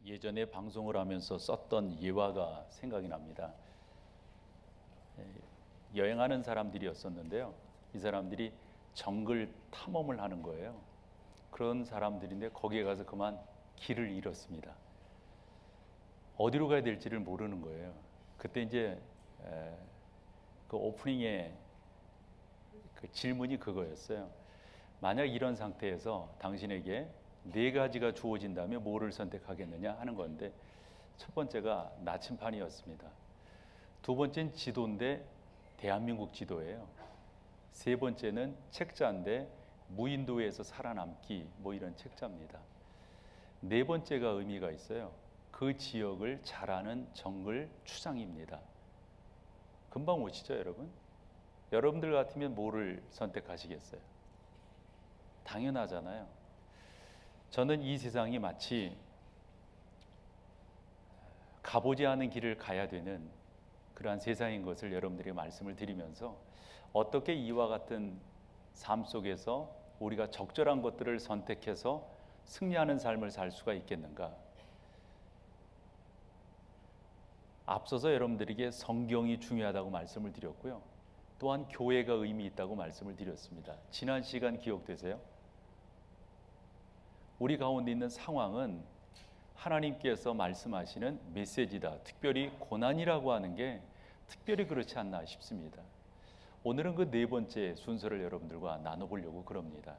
예전에 방송을 하면서 썼던 예화가 생각이 납니다. 여행하는 사람들이었었는데요. 이 사람들이 정글 탐험을 하는 거예요. 그런 사람들인데 거기에 가서 그만 길을 잃었습니다. 어디로 가야 될지를 모르는 거예요. 그때 이제 그 오프닝에 그 질문이 그거였어요. 만약 이런 상태에서 당신에게 네 가지가 주어진다면 뭐를 선택하겠느냐 하는 건데, 첫 번째가 나침판이었습니다. 두 번째는 지도인데 대한민국 지도예요. 세 번째는 책자인데 무인도에서 살아남기, 뭐 이런 책자입니다. 네 번째가 의미가 있어요. 그 지역을 잘 아는 정글 추장입니다. 금방 오시죠, 여러분? 여러분들 같으면 뭐를 선택하시겠어요? 당연하잖아요. 저는 이 세상이 마치 가보지 않은 길을 가야 되는 그러한 세상인 것을 여러분들에게 말씀을 드리면서, 어떻게 이와 같은 삶 속에서 우리가 적절한 것들을 선택해서 승리하는 삶을 살 수가 있겠는가? 앞서서 여러분들에게 성경이 중요하다고 말씀을 드렸고요. 또한 교회가 의미 있다고 말씀을 드렸습니다. 지난 시간 기억되세요? 우리 가운데 있는 상황은 하나님께서 말씀하시는 메시지다. 특별히 고난이라고 하는 게 특별히 그렇지 않나 싶습니다. 오늘은 그 네 번째 순서를 여러분들과 나눠보려고 그럽니다.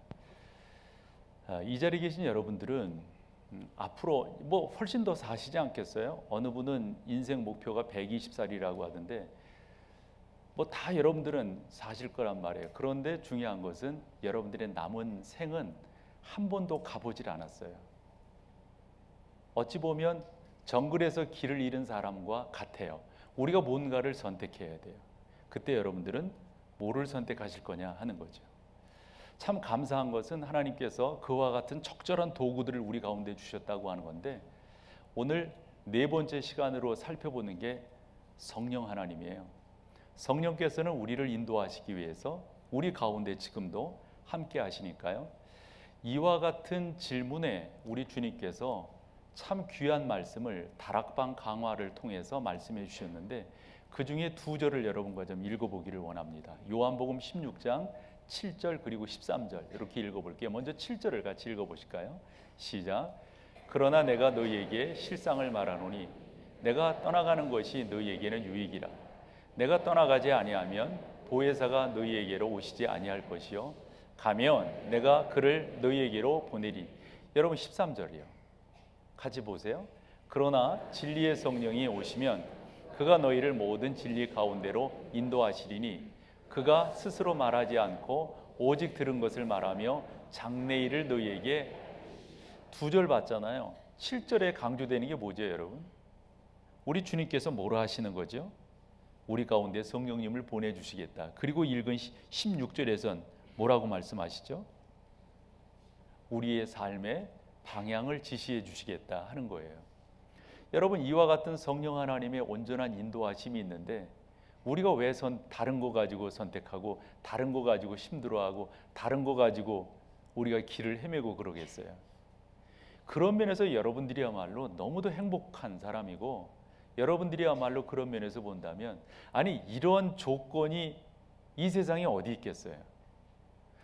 이 자리에 계신 여러분들은 앞으로 뭐 훨씬 더 사시지 않겠어요? 어느 분은 인생 목표가 120살이라고 하던데 뭐 다 여러분들은 사실 거란 말이에요. 그런데 중요한 것은 여러분들의 남은 생은 한 번도 가보질 않았어요. 어찌 보면 정글에서 길을 잃은 사람과 같아요. 우리가 뭔가를 선택해야 돼요. 그때 여러분들은 뭐를 선택하실 거냐 하는 거죠. 참 감사한 것은 하나님께서 그와 같은 적절한 도구들을 우리 가운데 주셨다고 하는 건데, 오늘 네 번째 시간으로 살펴보는 게 성령 하나님이에요. 성령께서는 우리를 인도하시기 위해서 우리 가운데 지금도 함께 하시니까요. 이와 같은 질문에 우리 주님께서 참 귀한 말씀을 다락방 강화를 통해서 말씀해 주셨는데, 그 중에 두 절을 여러분과 좀 읽어보기를 원합니다. 요한복음 16장 7절 그리고 13절 이렇게 읽어볼게요. 먼저 7절을 같이 읽어보실까요? 시작. 그러나 내가 너희에게 실상을 말하노니 내가 떠나가는 것이 너희에게는 유익이라. 내가 떠나가지 아니하면 보혜사가 너희에게로 오시지 아니할 것이요 가면 내가 그를 너희에게로 보내리. 여러분 13절이요. 같이 보세요. 그러나 진리의 성령이 오시면 그가 너희를 모든 진리 가운데로 인도하시리니 그가 스스로 말하지 않고 오직 들은 것을 말하며 장래일을 너희에게. 두 절 봤잖아요. 7절에 강조되는 게 뭐죠, 여러분? 우리 주님께서 뭐라 하시는 거죠? 우리 가운데 성령님을 보내주시겠다. 그리고 읽은 16절에선 뭐라고 말씀하시죠? 우리의 삶의 방향을 지시해 주시겠다 하는 거예요. 여러분, 이와 같은 성령 하나님의 온전한 인도하심이 있는데 우리가 왜 다른 거 가지고 선택하고 다른 거 가지고 힘들어하고 다른 거 가지고 우리가 길을 헤매고 그러겠어요? 그런 면에서 여러분들이야말로 너무도 행복한 사람이고, 여러분들이야말로 그런 면에서 본다면, 아니 이런 조건이 이 세상에 어디 있겠어요?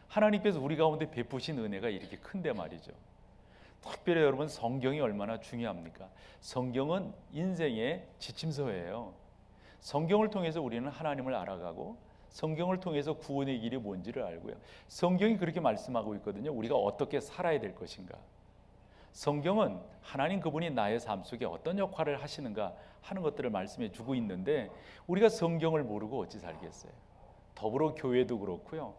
하나님께서 우리 가운데 베푸신 은혜가 이렇게 큰데 말이죠. 특별히 여러분, 성경이 얼마나 중요합니까? 성경은 인생의 지침서예요. 성경을 통해서 우리는 하나님을 알아가고 성경을 통해서 구원의 길이 뭔지를 알고요. 성경이 그렇게 말씀하고 있거든요. 우리가 어떻게 살아야 될 것인가. 성경은 하나님 그분이 나의 삶 속에 어떤 역할을 하시는가 하는 것들을 말씀해 주고 있는데, 우리가 성경을 모르고 어찌 살겠어요? 더불어 교회도 그렇고요.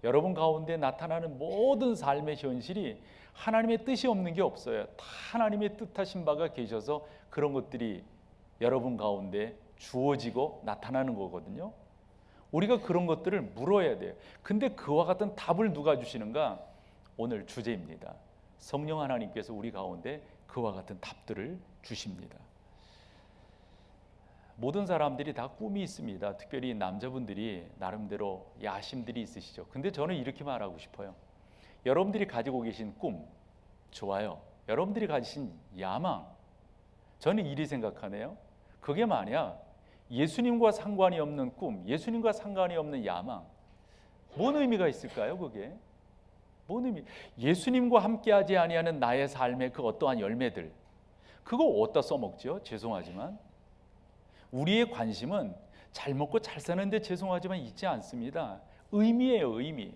여러분 가운데 나타나는 모든 삶의 현실이 하나님의 뜻이 없는 게 없어요. 다 하나님의 뜻하신 바가 계셔서 그런 것들이 여러분 가운데 주어지고 나타나는 거거든요. 우리가 그런 것들을 물어야 돼요. 근데 그와 같은 답을 누가 주시는가? 오늘 주제입니다. 성령 하나님께서 우리 가운데 그와 같은 답들을 주십니다. 모든 사람들이 다 꿈이 있습니다. 특별히 남자분들이 나름대로 야심들이 있으시죠. 근데 저는 이렇게 말하고 싶어요. 여러분들이 가지고 계신 꿈 좋아요. 여러분들이 가지신 야망 저는 이리 생각하네요. 그게 만약 예수님과 상관이 없는 꿈, 예수님과 상관이 없는 야망, 뭔 의미가 있을까요? 그게 뭔 의미? 예수님과 함께하지 아니하는 나의 삶의 그 어떠한 열매들, 그거 어디다 써먹죠? 죄송하지만 우리의 관심은 잘 먹고 잘 사는데 죄송하지만 있지 않습니다. 의미예요, 의미.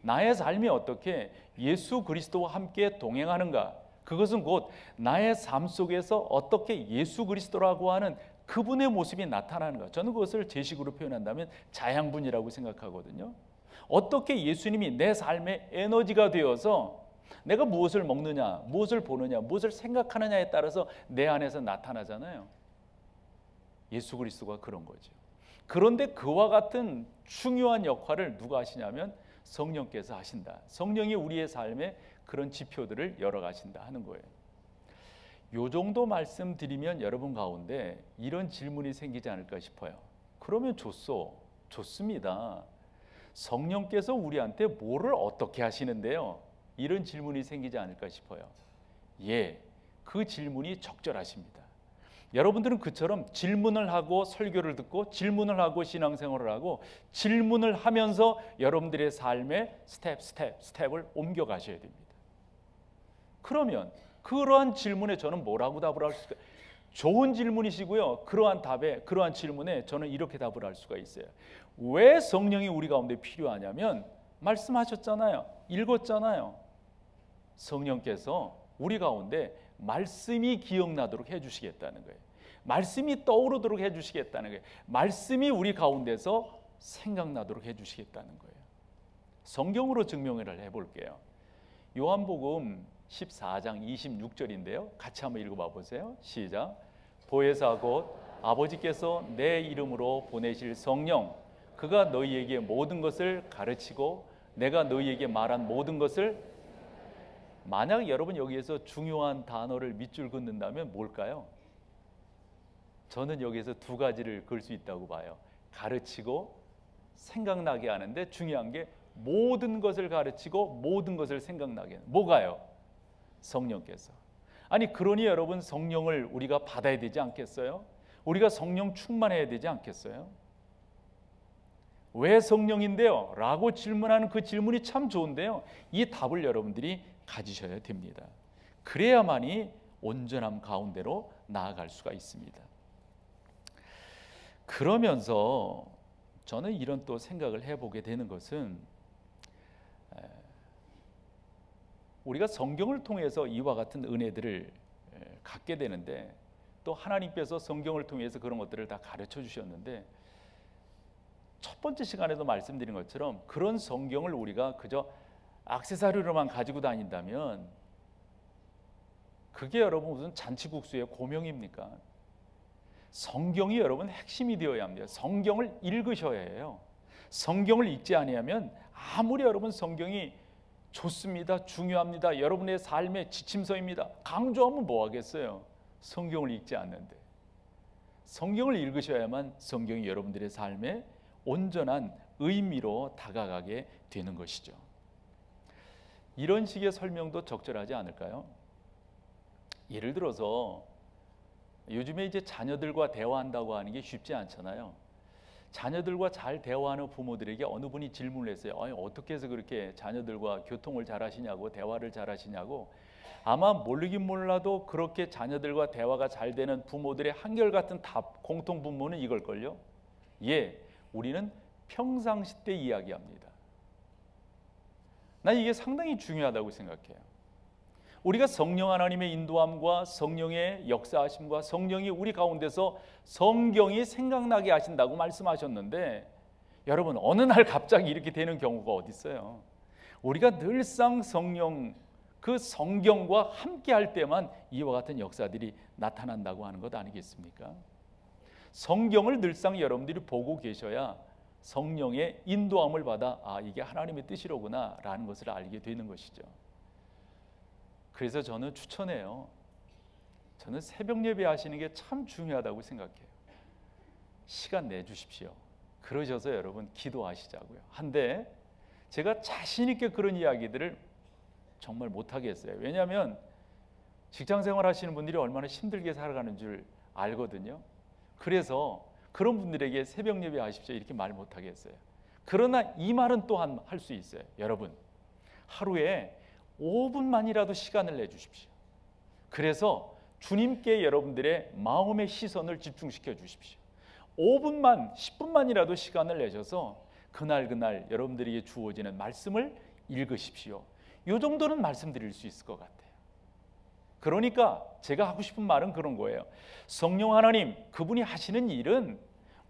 나의 삶이 어떻게 예수 그리스도와 함께 동행하는가, 그것은 곧 나의 삶 속에서 어떻게 예수 그리스도라고 하는 그분의 모습이 나타나는가. 저는 그것을 제 식으로 표현한다면 자양분이라고 생각하거든요. 어떻게 예수님이 내 삶의 에너지가 되어서 내가 무엇을 먹느냐, 무엇을 보느냐, 무엇을 생각하느냐에 따라서 내 안에서 나타나잖아요. 예수 그리스도가 그런 거죠. 그런데 그와 같은 중요한 역할을 누가 하시냐면 성령께서 하신다. 성령이 우리의 삶에 그런 지표들을 열어가신다 하는 거예요. 요 정도 말씀드리면 여러분 가운데 이런 질문이 생기지 않을까 싶어요. 그러면 좋습니다. 성령께서 우리한테 뭐를 어떻게 하시는데요? 이런 질문이 생기지 않을까 싶어요. 예, 그 질문이 적절하십니다. 여러분들은 그처럼 질문을 하고 설교를 듣고 질문을 하고 신앙생활을 하고 질문을 하면서 여러분들의 삶의 스텝을 옮겨 가셔야 됩니다. 그러면 그러한 질문에 저는 뭐라고 답을 할 수가, 좋은 질문이시고요. 그러한 질문에 저는 이렇게 답을 할 수가 있어요. 왜 성령이 우리 가운데 필요하냐면 말씀하셨잖아요. 읽었잖아요. 성령께서 우리 가운데 말씀이 기억나도록 해주시겠다는 거예요. 말씀이 떠오르도록 해주시겠다는 거예요. 말씀이 우리 가운데서 생각나도록 해주시겠다는 거예요. 성경으로 증명을 해볼게요. 요한복음 14장 26절인데요. 같이 한번 읽어봐 보세요. 시작. 보혜사 곧 아버지께서 내 이름으로 보내실 성령, 그가 너희에게 모든 것을 가르치고 내가 너희에게 말한 모든 것을. 만약 여러분 여기에서 중요한 단어를 밑줄 긋는다면 뭘까요? 저는 여기에서 두 가지를 걸 수 있다고 봐요. 가르치고 생각나게 하는데 중요한 게 모든 것을 가르치고 모든 것을 생각나게 하는. 뭐가요? 성령께서. 아니 그러니 여러분 성령을 우리가 받아야 되지 않겠어요? 우리가 성령 충만해야 되지 않겠어요? 왜 성령인데요? 라고 질문하는 그 질문이 참 좋은데요. 이 답을 여러분들이 가지셔야 됩니다. 그래야만이 온전함 가운데로 나아갈 수가 있습니다. 그러면서 저는 이런 또 생각을 해보게 되는 것은 우리가 성경을 통해서 이와 같은 은혜들을 갖게 되는데 또 하나님께서 성경을 통해서 그런 것들을 다 가르쳐 주셨는데 첫 번째 시간에도 말씀드린 것처럼 그런 성경을 우리가 그저 액세서리로만 가지고 다닌다면 그게 여러분 무슨 잔치국수의 고명입니까? 성경이 여러분 핵심이 되어야 합니다. 성경을 읽으셔야 해요. 성경을 읽지 아니하면 아무리 여러분 성경이 좋습니다, 중요합니다, 여러분의 삶의 지침서입니다 강조하면 뭐 하겠어요? 성경을 읽지 않는데. 성경을 읽으셔야만 성경이 여러분들의 삶에 온전한 의미로 다가가게 되는 것이죠. 이런 식의 설명도 적절하지 않을까요? 예를 들어서 요즘에 이제 자녀들과 대화한다고 하는 게 쉽지 않잖아요. 자녀들과 잘 대화하는 부모들에게 어느 분이 질문을 했어요. 아니, 어떻게 해서 그렇게 자녀들과 교통을 잘 하시냐고, 대화를 잘 하시냐고. 아마 모르긴 몰라도 그렇게 자녀들과 대화가 잘 되는 부모들의 한결같은 답, 공통 분모는 이걸걸요. 예, 우리는 평상시 때 이야기합니다. 난 이게 상당히 중요하다고 생각해요. 우리가 성령 하나님의 인도함과 성령의 역사하심과 성령이 우리 가운데서 성경이 생각나게 하신다고 말씀하셨는데 여러분 어느 날 갑자기 이렇게 되는 경우가 어디 있어요? 우리가 늘상 성령 그 성경과 함께 할 때만 이와 같은 역사들이 나타난다고 하는 것 아니겠습니까? 성경을 늘상 여러분들이 보고 계셔야 성령의 인도함을 받아 이게 하나님의 뜻이로구나 라는 것을 알게 되는 것이죠. 그래서 저는 추천해요. 저는 새벽 예배 하시는 게 참 중요하다고 생각해요. 시간 내주십시오. 그러셔서 여러분 기도하시자고요. 한데 제가 자신 있게 그런 이야기들을 정말 못하겠어요. 왜냐하면 직장 생활 하시는 분들이 얼마나 힘들게 살아가는 줄 알거든요. 그래서 그런 분들에게 새벽 예배 하십시오 이렇게 말 못하겠어요. 그러나 이 말은 또한 할 수 있어요. 여러분, 하루에 5분만이라도 시간을 내주십시오. 그래서 주님께 여러분들의 마음의 시선을 집중시켜 주십시오. 5분만, 10분만이라도 시간을 내셔서 그날 여러분들에게 주어지는 말씀을 읽으십시오. 이 정도는 말씀드릴 수 있을 것 같아요. 그러니까 제가 하고 싶은 말은 그런 거예요. 성령 하나님, 그분이 하시는 일은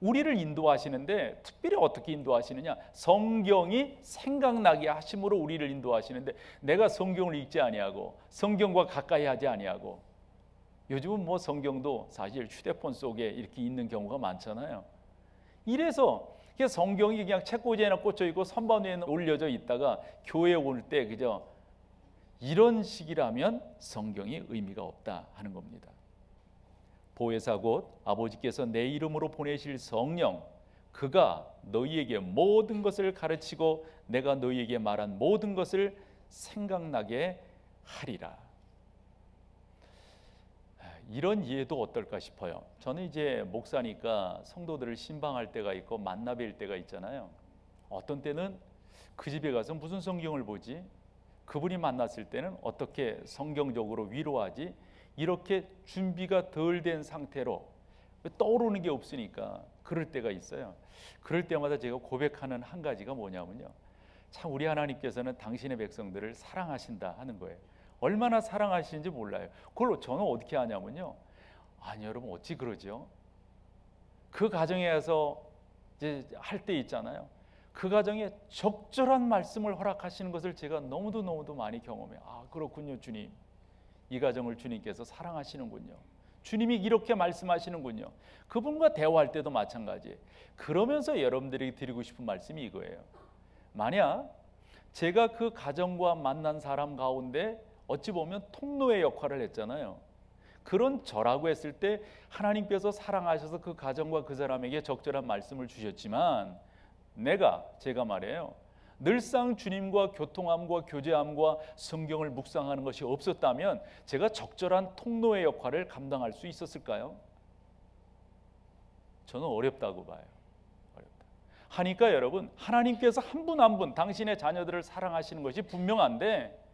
우리를 인도하시는데 특별히 어떻게 인도하시느냐? 성경이 생각나게 하심으로 우리를 인도하시는데 내가 성경을 읽지 아니하고 성경과 가까이 하지 아니하고, 요즘은 뭐 성경도 사실 휴대폰 속에 이렇게 있는 경우가 많잖아요. 이래서 성경이 그냥 책꽂이에나 꽂혀 있고 선반 위에 올려져 있다가 교회에 올 때 그저 이런 식이라면 성경이 의미가 없다 하는 겁니다. 보혜사 곧 아버지께서 내 이름으로 보내실 성령, 그가 너희에게 모든 것을 가르치고 내가 너희에게 말한 모든 것을 생각나게 하리라. 이런 이해도 어떨까 싶어요. 저는 이제 목사니까 성도들을 신방할 때가 있고 만나뵐 때가 있잖아요. 어떤 때는 그 집에 가서 무슨 성경을 보지? 그분이 만났을 때는 어떻게 성경적으로 위로하지? 이렇게 준비가 덜 된 상태로 떠오르는 게 없으니까 그럴 때가 있어요. 그럴 때마다 제가 고백하는 한 가지가 뭐냐면요, 참 우리 하나님께서는 당신의 백성들을 사랑하신다 하는 거예요. 얼마나 사랑하시는지 몰라요. 그걸 저는 어떻게 하냐면요, 아니 여러분 어찌 그러죠? 그 가정에서 이제 할 때 있잖아요. 그 가정에 적절한 말씀을 허락하시는 것을 제가 너무도 많이 경험해요. 아, 그렇군요 주님, 이 가정을 주님께서 사랑하시는군요. 주님이 이렇게 말씀하시는군요. 그분과 대화할 때도 마찬가지예요. 그러면서 여러분들에게 드리고 싶은 말씀이 이거예요. 만약 제가 그 가정과 만난 사람 가운데 어찌 보면 통로의 역할을 했잖아요. 그런 저라고 했을 때 하나님께서 사랑하셔서 그 가정과 그 사람에게 적절한 말씀을 주셨지만 제가 말이에요, 늘상 주님과 교통함과 교제함과 성경을 묵상하는 것이 없었다면 제가 적절한 통로의 역할을 감당할 수 있었을까요? 저는 어렵다고 봐요. 어렵다. 하니까 여러분, 하나님께서 한 분 한 분 당신의 자녀들을 사랑하시는 것이 분명한데,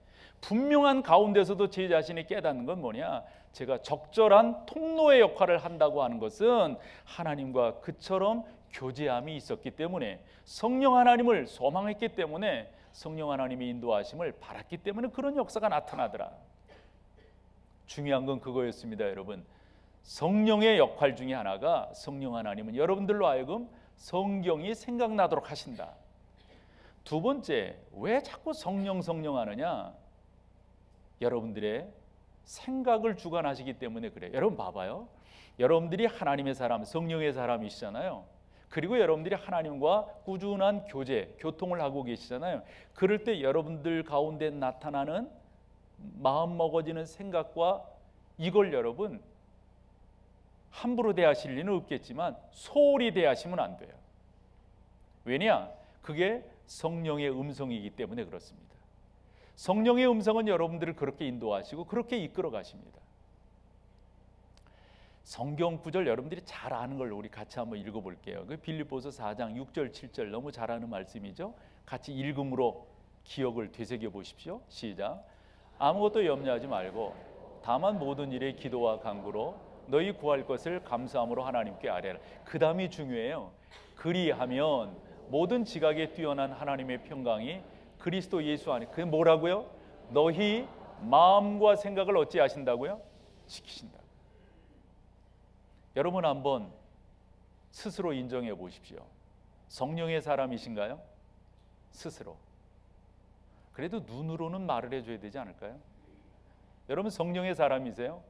분명한 가운데서도 제 자신이 깨닫는 건 뭐냐? 제가 적절한 통로의 역할을 한다고 하는 것은 하나님과 그처럼 교제함이 있었기 때문에, 성령 하나님을 소망했기 때문에, 성령 하나님의 인도하심을 바랐기 때문에 그런 역사가 나타나더라. 중요한 건 그거였습니다. 여러분, 성령의 역할 중에 하나가, 성령 하나님은 여러분들로 하여금 성경이 생각나도록 하신다. 두 번째, 왜 자꾸 성령 하느냐? 여러분들의 생각을 주관하시기 때문에 그래요. 여러분 봐봐요. 여러분들이 하나님의 사람, 성령의 사람이시잖아요. 그리고 여러분들이 하나님과 꾸준한 교통을 하고 계시잖아요. 그럴 때 여러분들 가운데 나타나는 마음 먹어지는 생각과 이걸 여러분 함부로 대하실 리는 없겠지만 소홀히 대하시면 안 돼요. 왜냐? 그게 성령의 음성이기 때문에 그렇습니다. 성령의 음성은 여러분들을 그렇게 인도하시고 그렇게 이끌어 가십니다. 성경 구절 여러분들이 잘 아는 걸로 우리 같이 한번 읽어볼게요. 그 빌립보서 4장 6절 7절 너무 잘 아는 말씀이죠. 같이 읽음으로 기억을 되새겨 보십시오. 시작. 아무것도 염려하지 말고 다만 모든 일에 기도와 간구로 너희 구할 것을 감사함으로 하나님께 아뢰라. 그 다음이 중요해요. 그리하면 모든 지각에 뛰어난 하나님의 평강이 그리스도 예수 안에, 그게 뭐라고요? 너희 마음과 생각을 어찌 하신다고요? 지키신다. 여러분 한번 스스로 인정해 보십시오. 성령의 사람이신가요? 스스로. 그래도 눈으로는 말을 해줘야 되지 않을까요? 여러분 성령의 사람이세요?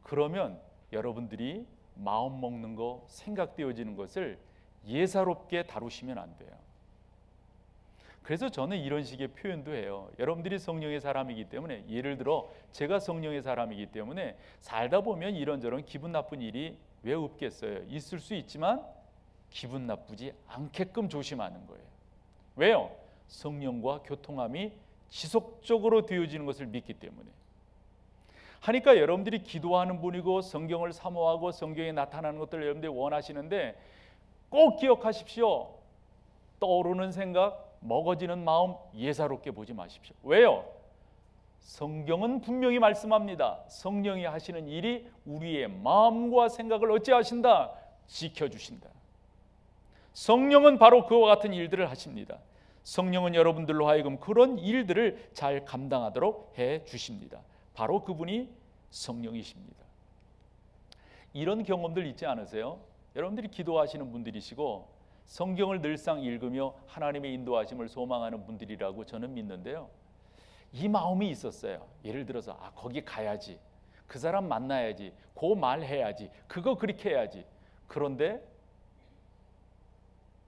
그러면 여러분들이 마음 먹는 거, 생각되어지는 것을 예사롭게 다루시면 안 돼요. 그래서 저는 이런 식의 표현도 해요. 여러분들이 성령의 사람이기 때문에, 예를 들어 제가 성령의 사람이기 때문에 살다 보면 이런저런 기분 나쁜 일이 왜 없겠어요? 있을 수 있지만 기분 나쁘지 않게끔 조심하는 거예요. 왜요? 성령과 교통함이 지속적으로 되어지는 것을 믿기 때문에. 하니까 여러분들이 기도하는 분이고 성경을 사모하고 성경에 나타나는 것들을 여러분들이 원하시는데 꼭 기억하십시오. 떠오르는 생각, 먹어지는 마음 예사롭게 보지 마십시오. 왜요? 성경은 분명히 말씀합니다. 성령이 하시는 일이 우리의 마음과 생각을 어찌하신다? 지켜주신다. 성령은 바로 그와 같은 일들을 하십니다. 성령은 여러분들로 하여금 그런 일들을 잘 감당하도록 해 주십니다. 바로 그분이 성령이십니다. 이런 경험들 있지 않으세요? 여러분들이 기도하시는 분들이시고 성경을 늘상 읽으며 하나님의 인도하심을 소망하는 분들이라고 저는 믿는데요. 이 마음이 있었어요. 예를 들어서 거기 가야지, 그 사람 만나야지, 그 말 해야지, 그거 그렇게 해야지. 그런데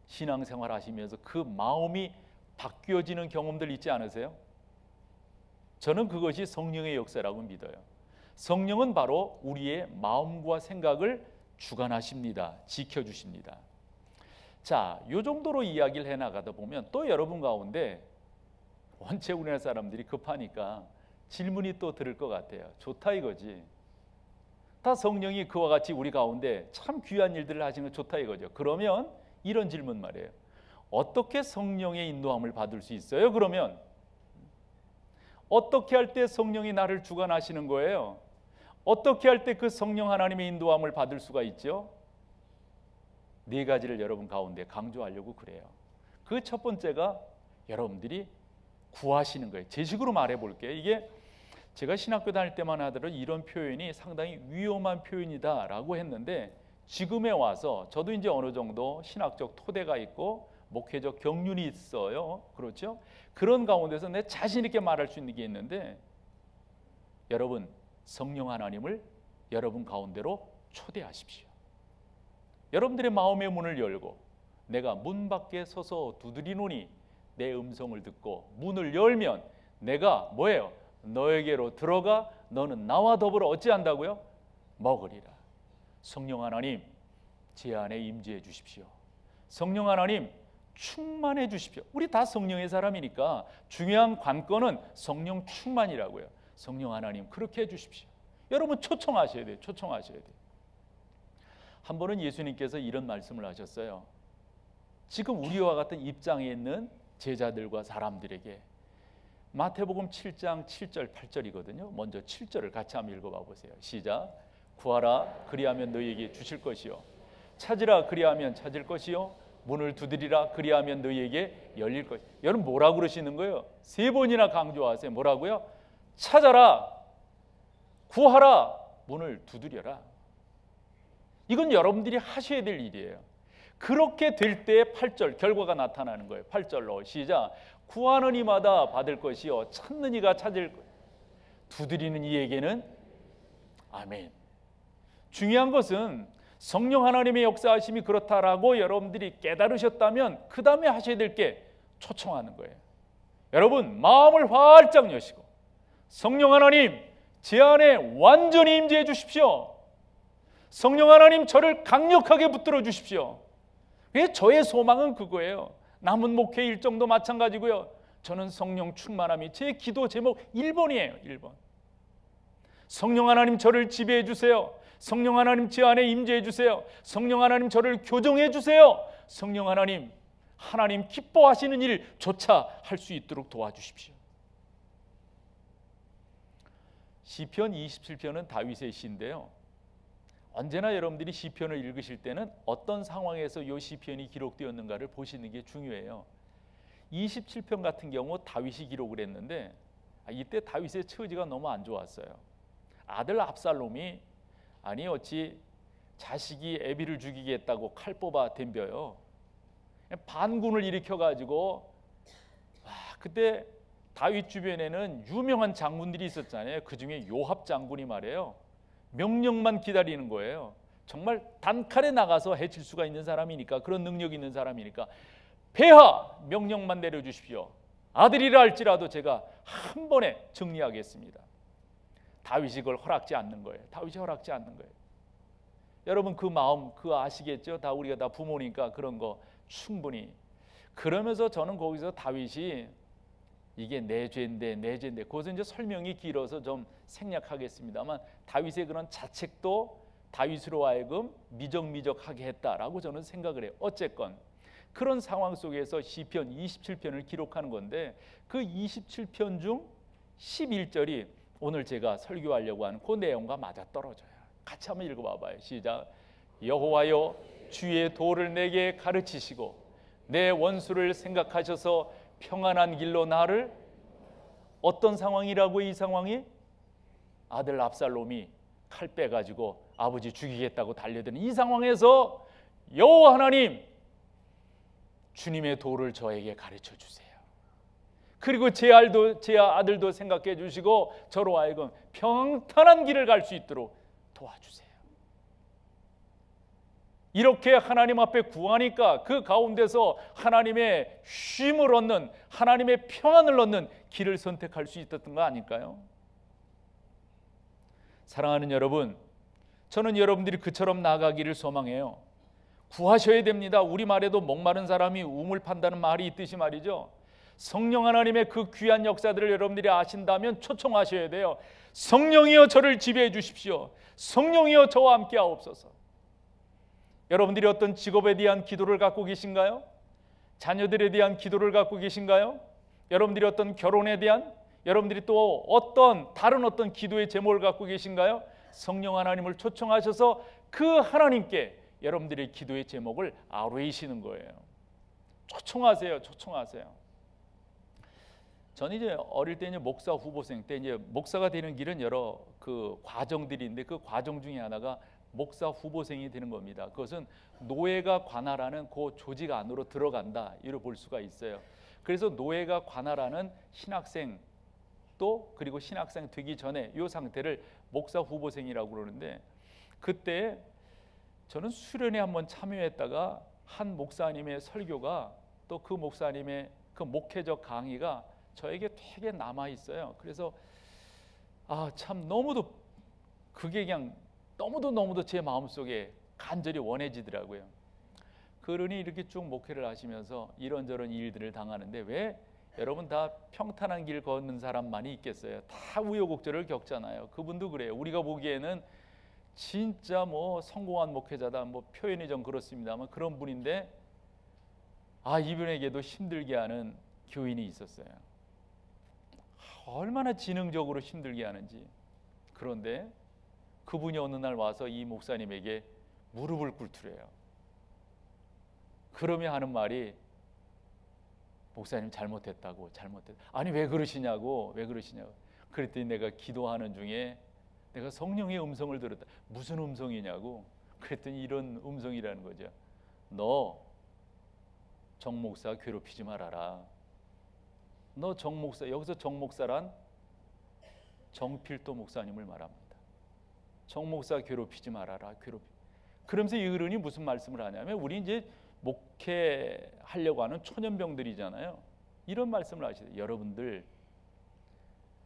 신앙생활 하시면서 그 마음이 바뀌어지는 경험들 있지 않으세요? 저는 그것이 성령의 역사라고 믿어요. 성령은 바로 우리의 마음과 생각을 주관하십니다. 지켜주십니다. 자, 이 정도로 이야기를 해나가다 보면 또 여러분 가운데 원체 우리나라 사람들이 급하니까 질문이 또 들을 것 같아요. 좋다 이거지. 다 성령이 그와 같이 우리 가운데 참 귀한 일들을 하시는 거 좋다 이거죠. 그러면 이런 질문 말이에요. 어떻게 성령의 인도함을 받을 수 있어요? 그러면 어떻게 할 때 성령이 나를 주관하시는 거예요? 어떻게 할 때 그 성령 하나님의 인도함을 받을 수가 있죠? 네 가지를 여러분 가운데 강조하려고 그래요. 그 첫 번째가 여러분들이 구하시는 거예요. 제 식으로 말해 볼게요. 이게 제가 신학교 다닐 때만 하더라도 이런 표현이 상당히 위험한 표현이다라고 했는데 지금에 와서 저도 이제 어느 정도 신학적 토대가 있고 목회적 경륜이 있어요. 그렇죠? 그런 가운데서 내 자신 있게 말할 수 있는 게 있는데 여러분 성령 하나님을 여러분 가운데로 초대하십시오. 여러분들의 마음의 문을 열고 내가 문 밖에 서서 두드리노니 내 음성을 듣고 문을 열면 내가 뭐예요? 너에게로 들어가 너는 나와 더불어 어찌한다고요? 먹으리라. 성령 하나님 제 안에 임재해 주십시오. 성령 하나님 충만해 주십시오. 우리 다 성령의 사람이니까 중요한 관건은 성령 충만이라고요. 성령 하나님 그렇게 해 주십시오. 여러분 초청하셔야 돼요. 초청하셔야 돼요. 한 번은 예수님께서 이런 말씀을 하셨어요. 지금 우리와 같은 입장에 있는 제자들과 사람들에게 마태복음 7장 7절 8절이거든요. 먼저 7절을 같이 한번 읽어봐 보세요. 시작. 구하라 그리하면 너희에게 주실 것이요 찾으라 그리하면 찾을 것이요 문을 두드리라 그리하면 너희에게 열릴 것이요. 여러분 뭐라고 그러시는 거예요? 세 번이나 강조하세요. 뭐라고요? 찾아라, 구하라, 문을 두드려라. 이건 여러분들이 하셔야 될 일이에요. 그렇게 될 때 8절 결과가 나타나는 거예요. 8절로 시작. 구하는 이마다 받을 것이요 찾는 이가 찾을 것, 두드리는 이에게는 아멘. 중요한 것은 성령 하나님의 역사하심이 그렇다라고 여러분들이 깨달으셨다면 그 다음에 하셔야 될 게 초청하는 거예요. 여러분 마음을 활짝 여시고 성령 하나님 제 안에 완전히 임재해 주십시오. 성령 하나님 저를 강력하게 붙들어 주십시오. 저의 소망은 그거예요. 남은 목회 일정도 마찬가지고요. 저는 성령 충만함이 제 기도 제목 1번이에요. 1번. 성령 하나님 저를 지배해 주세요. 성령 하나님 제 안에 임재해 주세요. 성령 하나님 저를 교정해 주세요. 성령 하나님, 하나님 기뻐하시는 일조차 할 수 있도록 도와주십시오. 시편 27편은 다윗의 시인데요. 언제나 여러분들이 시편을 읽으실 때는 어떤 상황에서 이 시편이 기록되었는가를 보시는 게 중요해요. 27편 같은 경우 다윗이 기록을 했는데 이때 다윗의 처지가 너무 안 좋았어요. 아들 압살롬이 아니 어찌 자식이 애비를 죽이겠다고 칼 뽑아 덤벼요. 반군을 일으켜가지고 그때 다윗 주변에는 유명한 장군들이 있었잖아요. 그 중에 요압 장군이 말이에요. 명령만 기다리는 거예요. 정말 단칼에 나가서 해칠 수가 있는 사람이니까, 그런 능력이 있는 사람이니까 폐하 명령만 내려주십시오. 아들이라 할지라도 제가 한 번에 정리하겠습니다. 다윗이 그걸 허락지 않는 거예요. 다윗이 허락지 않는 거예요. 여러분 그 마음 그거 아시겠죠? 다 우리가 다 부모니까 그런 거 충분히. 그러면서 저는 거기서 다윗이 이게 내 죄인데 내 죄인데, 그것은 이제 설명이 길어서 좀 생략하겠습니다만 다윗의 그런 자책도 다윗으로 하여금 미적미적하게 했다라고 저는 생각을 해요. 어쨌건 그런 상황 속에서 시편 27편을 기록하는 건데, 그 27편 중 11절이 오늘 제가 설교하려고 하는 그 내용과 맞아떨어져요. 같이 한번 읽어봐봐요. 시작. 여호와여, 주의 도를 내게 가르치시고 내 원수를 생각하셔서 평안한 길로 나를. 어떤 상황이라고? 이 상황이 아들 압살롬이 칼 빼가지고 아버지 죽이겠다고 달려드는 이 상황에서 여호와 하나님, 주님의 도를 저에게 가르쳐 주세요. 그리고 제 아들도 생각해 주시고 저로 하여금 평탄한 길을 갈 수 있도록 도와주세요. 이렇게 하나님 앞에 구하니까 그 가운데서 하나님의 쉼을 얻는, 하나님의 평안을 얻는 길을 선택할 수 있었던 거 아닐까요? 사랑하는 여러분, 저는 여러분들이 그처럼 나가기를 소망해요. 구하셔야 됩니다. 우리말에도 목마른 사람이 우물 판다는 말이 있듯이 말이죠. 성령 하나님의 그 귀한 역사들을 여러분들이 아신다면 초청하셔야 돼요. 성령이여 저를 지배해 주십시오. 성령이여 저와 함께 하옵소서. 여러분들이 어떤 직업에 대한 기도를 갖고 계신가요? 자녀들에 대한 기도를 갖고 계신가요? 여러분들이 어떤 결혼에 대한, 여러분들이 또 다른 어떤 기도의 제목을 갖고 계신가요? 성령 하나님을 초청하셔서 그 하나님께 여러분들의 기도의 제목을 아뢰시는 거예요. 초청하세요. 초청하세요. 저는 이제 어릴 때 이제 목사 후보생 때 이제 목사가 되는 길은 여러 그 과정들이 있는데, 그 과정 중에 하나가 목사 후보생이 되는 겁니다. 그것은 노예가 관할하는 그 조직 안으로 들어간다, 이로 볼 수가 있어요. 그래서 노예가 관할하는 신학생 또 그리고 신학생 되기 전에 이 상태를 목사 후보생이라고 그러는데, 그때 저는 수련회 한번 참여했다가 한 목사님의 설교가 또 그 목사님의 그 목회적 강의가 저에게 되게 남아 있어요. 그래서 참 너무도 그게 그냥 너무도 제 마음속에 간절히 원해지더라고요. 그러니 이렇게 쭉 목회를 하시면서 이런저런 일들을 당하는데, 왜 여러분 다 평탄한 길 걷는 사람만이 있겠어요? 다 우여곡절을 겪잖아요. 그분도 그래요. 우리가 보기에는 진짜 뭐 성공한 목회자다, 뭐 표현이 좀 그렇습니다만 그런 분인데, 이분에게도 힘들게 하는 교인이 있었어요. 얼마나 지능적으로 힘들게 하는지. 그런데 그분이 어느 날 와서 이 목사님에게 무릎을 꿇으래요. 그러며 하는 말이, 목사님 잘못했다고. 아니 왜 그러시냐고. 그랬더니 내가 기도하는 중에 내가 성령의 음성을 들었다. 무슨 음성이냐고. 그랬더니 이런 음성이라는 거죠. 너 정 목사 괴롭히지 말아라. 너 정 목사, 여기서 정 목사란 정필도 목사님을 말합니다. 정 목사 괴롭히지 말아라. 그러면서 이 어른이 무슨 말씀을 하냐면, 우리 이제 목회하려고 하는 초년병들이잖아요. 이런 말씀을 하시죠. 여러분들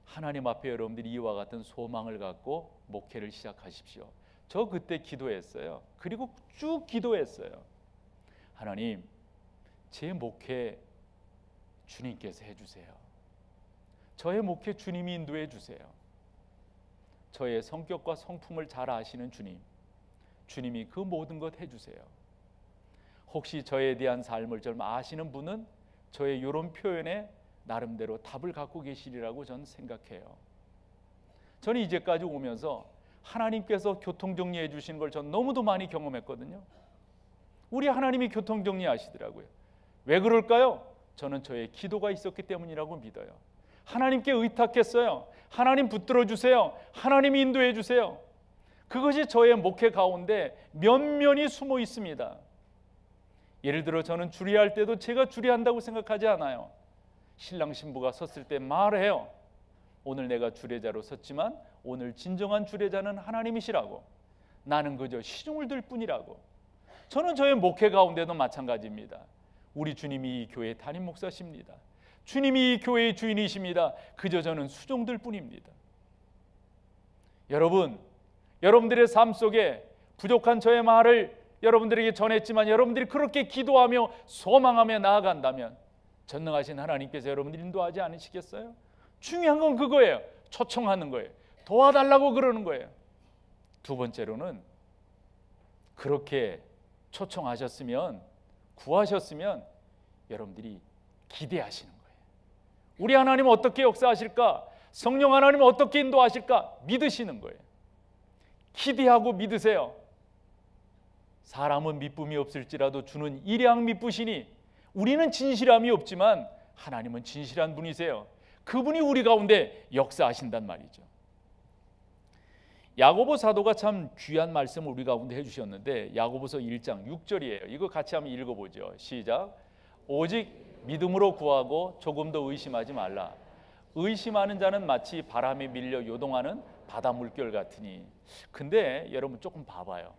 하나님 앞에 여러분들이 이와 같은 소망을 갖고 목회를 시작하십시오. 저 그때 기도했어요. 그리고 쭉 기도했어요. 하나님, 제 목회 주님께서 해주세요. 저의 목회 주님이 인도해 주세요. 저의 성격과 성품을 잘 아시는 주님이 그 모든 것 해주세요. 혹시 저에 대한 삶을 좀 아시는 분은 저의 이런 표현에 나름대로 답을 갖고 계시리라고 저는 생각해요. 저는 이제까지 오면서 하나님께서 교통정리해 주시는 걸 전 너무도 많이 경험했거든요. 우리 하나님이 교통정리 하시더라고요. 왜 그럴까요? 저는 저의 기도가 있었기 때문이라고 믿어요. 하나님께 의탁했어요. 하나님 붙들어 주세요. 하나님 인도해 주세요. 그것이 저의 목회 가운데 면면이 숨어 있습니다. 예를 들어 저는 주례할 때도 제가 주례한다고 생각하지 않아요. 신랑 신부가 섰을 때 말해요. 오늘 내가 주례자로 섰지만 오늘 진정한 주례자는 하나님이시라고. 나는 그저 시중을 들 뿐이라고. 저는 저의 목회 가운데도 마찬가지입니다. 우리 주님이 이 교회의 담임 목사십니다. 주님이 이 교회의 주인이십니다. 그저 저는 수종들 뿐입니다. 여러분, 여러분들의 삶 속에 부족한 저의 말을 여러분들에게 전했지만 여러분들이 그렇게 기도하며 소망하며 나아간다면 전능하신 하나님께서 여러분들 인도하지 않으시겠어요? 중요한 건 그거예요. 초청하는 거예요. 도와달라고 그러는 거예요. 두 번째로는 그렇게 초청하셨으면, 구하셨으면 여러분들이 기대하시는 거예요. 우리 하나님 어떻게 역사하실까? 성령 하나님 어떻게 인도하실까? 믿으시는 거예요. 기대하고 믿으세요. 사람은 미쁨이 없을지라도 주는 일양 미쁘시니, 우리는 진실함이 없지만 하나님은 진실한 분이세요. 그분이 우리 가운데 역사하신단 말이죠. 야고보 사도가 참 귀한 말씀을 우리 가운데 해주셨는데, 야고보서 1장 6절이에요. 이거 같이 한번 읽어보죠. 시작. 오직 믿음으로 구하고 조금 더 의심하지 말라. 의심하는 자는 마치 바람에 밀려 요동하는 바다 물결 같으니. 근데 여러분 조금 봐봐요.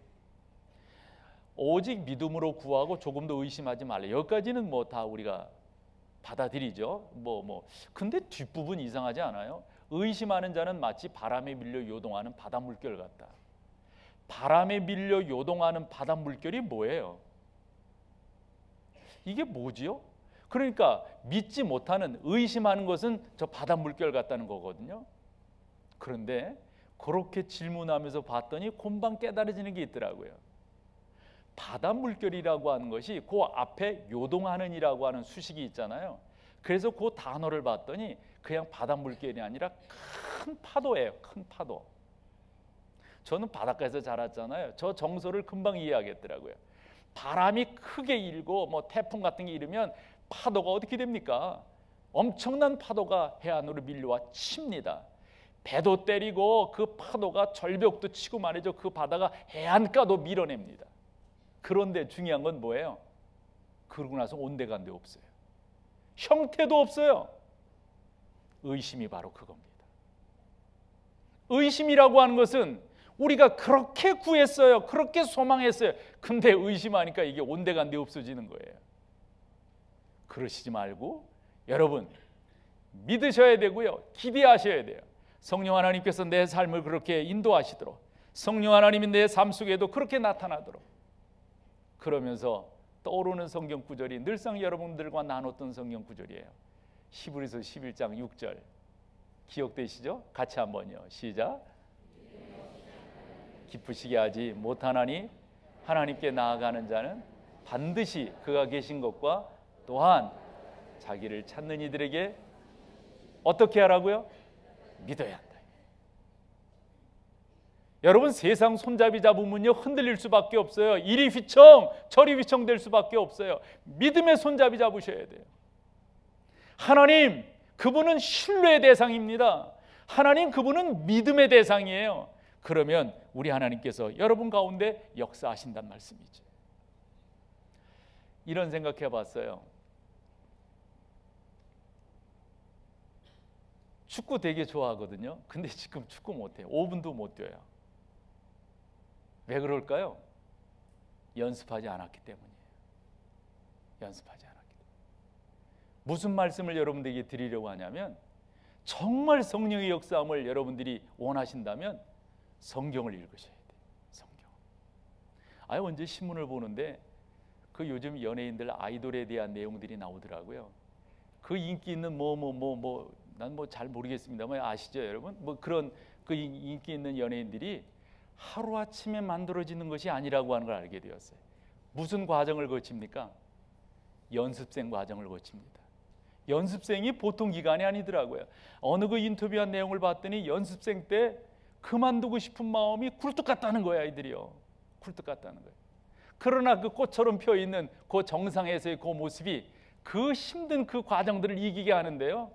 오직 믿음으로 구하고 조금 더 의심하지 말라. 여기까지는 뭐 다 우리가 받아들이죠. 근데 뒷부분 이상하지 않아요? 의심하는 자는 마치 바람에 밀려 요동하는 바다 물결 같다. 바람에 밀려 요동하는 바다 물결이 뭐예요? 이게 뭐지요? 그러니까 믿지 못하는, 의심하는 것은 저 바다 물결 같다는 거거든요. 그런데 그렇게 질문하면서 봤더니 금방 깨달아지는 게 있더라고요. 바다 물결이라고 하는 것이 그 앞에 요동하는이라고 하는 수식이 있잖아요. 그래서 그 단어를 봤더니 그냥 바다 물결이 아니라 큰 파도예요. 큰 파도. 저는 바닷가에서 자랐잖아요. 저 정서를 금방 이해하겠더라고요. 바람이 크게 일고 뭐 태풍 같은 게 일으면 파도가 어떻게 됩니까? 엄청난 파도가 해안으로 밀려와 칩니다. 배도 때리고 그 파도가 절벽도 치고 말이죠. 그 바다가 해안가도 밀어냅니다. 그런데 중요한 건 뭐예요? 그러고 나서 온데간데 없어요. 형태도 없어요. 의심이 바로 그겁니다. 의심이라고 하는 것은 우리가 그렇게 구했어요. 그렇게 소망했어요. 근데 의심하니까 이게 온데간데 없어지는 거예요. 그러시지 말고 여러분 믿으셔야 되고요. 기대하셔야 돼요. 성령 하나님께서 내 삶을 그렇게 인도하시도록, 성령 하나님이 내 삶 속에도 그렇게 나타나도록, 그러면서 떠오르는 성경 구절이 늘상 여러분들과 나눴던 성경 구절이에요. 히브리서 11장 6절 기억되시죠? 같이 한번요. 시작. 기쁘시게 하지 못하나니 하나님께 나아가는 자는 반드시 그가 계신 것과 또한 자기를 찾는 이들에게 어떻게 하라고요? 믿어야 한다. 여러분 세상 손잡이 잡으면요 흔들릴 수밖에 없어요. 이리 휘청 저리 휘청 될 수밖에 없어요. 믿음의 손잡이 잡으셔야 돼요. 하나님 그분은 신뢰의 대상입니다. 하나님 그분은 믿음의 대상이에요. 그러면 우리 하나님께서 여러분 가운데 역사하신단 말씀이죠. 이런 생각해 봤어요. 축구 되게 좋아하거든요. 근데 지금 축구 못해요. 5분도 못 뛰어요. 왜 그럴까요? 연습하지 않았기 때문이에요. 연습하지 않았기 때문에. 무슨 말씀을 여러분들에게 드리려고 하냐면, 정말 성령의 역사함을 여러분들이 원하신다면 성경을 읽으셔야 돼요. 성경. 언제 신문을 보는데 그 요즘 연예인들 아이돌에 대한 내용들이 나오더라고요. 그 인기 있는 난 잘 모르겠습니다만 아시죠 여러분? 그런 그 인기 있는 연예인들이 하루아침에 만들어지는 것이 아니라고 하는 걸 알게 되었어요. 무슨 과정을 거칩니까? 연습생 과정을 거칩니다. 연습생이 보통 기간이 아니더라고요. 어느 그 인터뷰한 내용을 봤더니 연습생 때 그만두고 싶은 마음이 굴뚝 같다는 거예요. 아이들이요. 굴뚝 같다는 거예요. 그러나 그 꽃처럼 펴있는 그 정상에서의 그 모습이 그 힘든 그 과정들을 이기게 하는데요.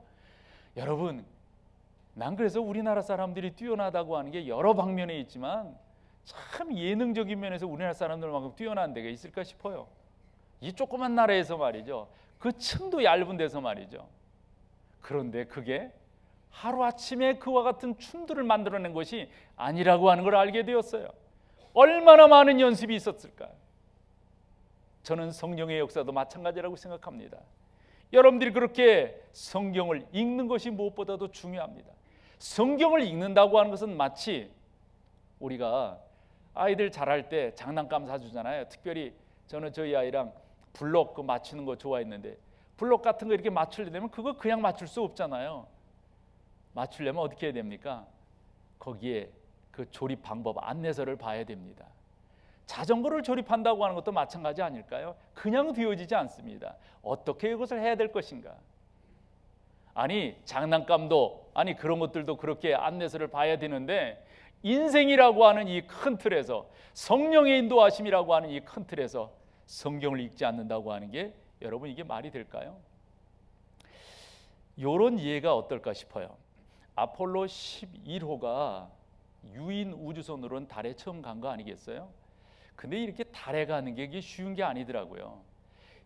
여러분, 난 그래서 우리나라 사람들이 뛰어나다고 하는 게 여러 방면에 있지만 참 예능적인 면에서 우리나라 사람들만큼 뛰어난 데가 있을까 싶어요. 이 조그만 나라에서 말이죠. 그 층도 얇은 데서 말이죠. 그런데 그게 하루아침에 그와 같은 춤들을 만들어낸 것이 아니라고 하는 걸 알게 되었어요. 얼마나 많은 연습이 있었을까요? 저는 성령의 역사도 마찬가지라고 생각합니다. 여러분들이 그렇게 성경을 읽는 것이 무엇보다도 중요합니다. 성경을 읽는다고 하는 것은 마치 우리가 아이들 잘할 때 장난감 사주잖아요. 특별히 저는 저희 아이랑 블록 맞추는 거 좋아했는데 블록 같은 거 이렇게 맞추려면 그거 그냥 맞출 수 없잖아요. 맞추려면 어떻게 해야 됩니까? 거기에 그 조립 방법 안내서를 봐야 됩니다. 자전거를 조립한다고 하는 것도 마찬가지 아닐까요? 그냥 되어지지 않습니다. 어떻게 이것을 해야 될 것인가? 아니 장난감도 아니 그런 것들도 그렇게 안내서를 봐야 되는데 인생이라고 하는 이 큰 틀에서 성령의 인도하심이라고 하는 이 큰 틀에서 성경을 읽지 않는다고 하는 게 여러분 이게 말이 될까요? 이런 이해가 어떨까 싶어요. 아폴로 11호가 유인 우주선으로는 달에 처음 간 거 아니겠어요? 근데 이렇게 달에 가는 게 이게 쉬운 게 아니더라고요.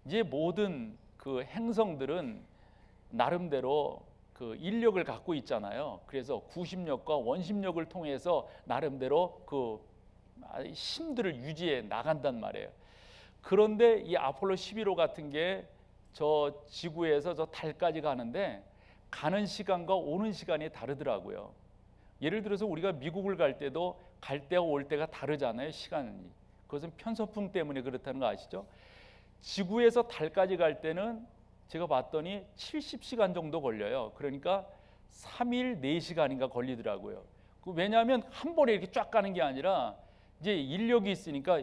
이제 모든 그 행성들은 나름대로 그 인력을 갖고 있잖아요. 그래서 구심력과 원심력을 통해서 나름대로 그 힘들을 유지해 나간단 말이에요. 그런데 이 아폴로 11호 같은 게 저 지구에서 저 달까지 가는데 가는 시간과 오는 시간이 다르더라고요. 예를 들어서 우리가 미국을 갈 때도 갈 때와 올 때가 다르잖아요. 시간이. 그것은 편서풍 때문에 그렇다는 거 아시죠? 지구에서 달까지 갈 때는 제가 봤더니 70시간 정도 걸려요. 그러니까 3일 4시간인가 걸리더라고요. 왜냐하면 한 번에 이렇게 쫙 가는 게 아니라 이제 인력이 있으니까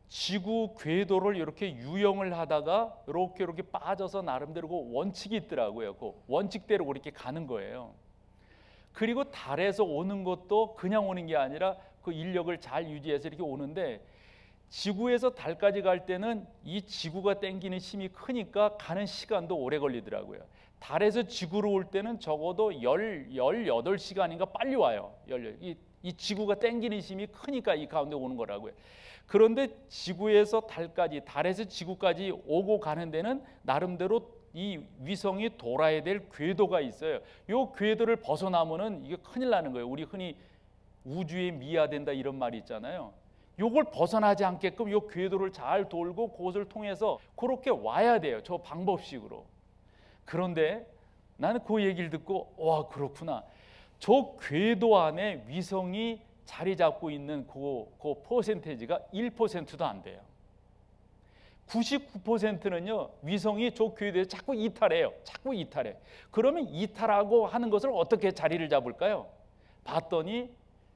지구 궤도를 이렇게 유영을 하다가 이렇게 빠져서 나름대로 그 원칙이 있더라고요. 그 원칙대로 그렇게 가는 거예요. 그리고 달에서 오는 것도 그냥 오는 게 아니라 그 인력을 잘 유지해서 이렇게 오는데 지구에서 달까지 갈 때는 이 지구가 당기는 힘이 크니까 가는 시간도 오래 걸리더라고요. 달에서 지구로 올 때는 적어도 18시간인가 빨리 와요. 이 지구가 당기는 힘이 크니까 이 가운데 오는 거라고요. 그런데 지구에서 달까지, 달에서 지구까지 오고 가는 데는 나름대로 이 위성이 돌아야 될 궤도가 있어요. 이 궤도를 벗어나면은 이게 큰일 나는 거예요. 우리 흔히 우주에 미화된다 이런 말이 있잖아요. 요걸 벗어나지 않게끔 요 궤도를 잘 돌고 그것을 통해서 그렇게 와야 돼요. 저 방법식으로. 그런데 나는 그 얘기를 듣고 와 그렇구나. 저 궤도 안에 위성이 자리 잡고 있는 그 퍼센테이지가 1%도 안 돼요. 99%는요 위성이 저 궤도에 자꾸 이탈해요. 자꾸 이탈해. 그러면 이탈하고 하는 것을 어떻게 자리를 잡을까요? 봤더니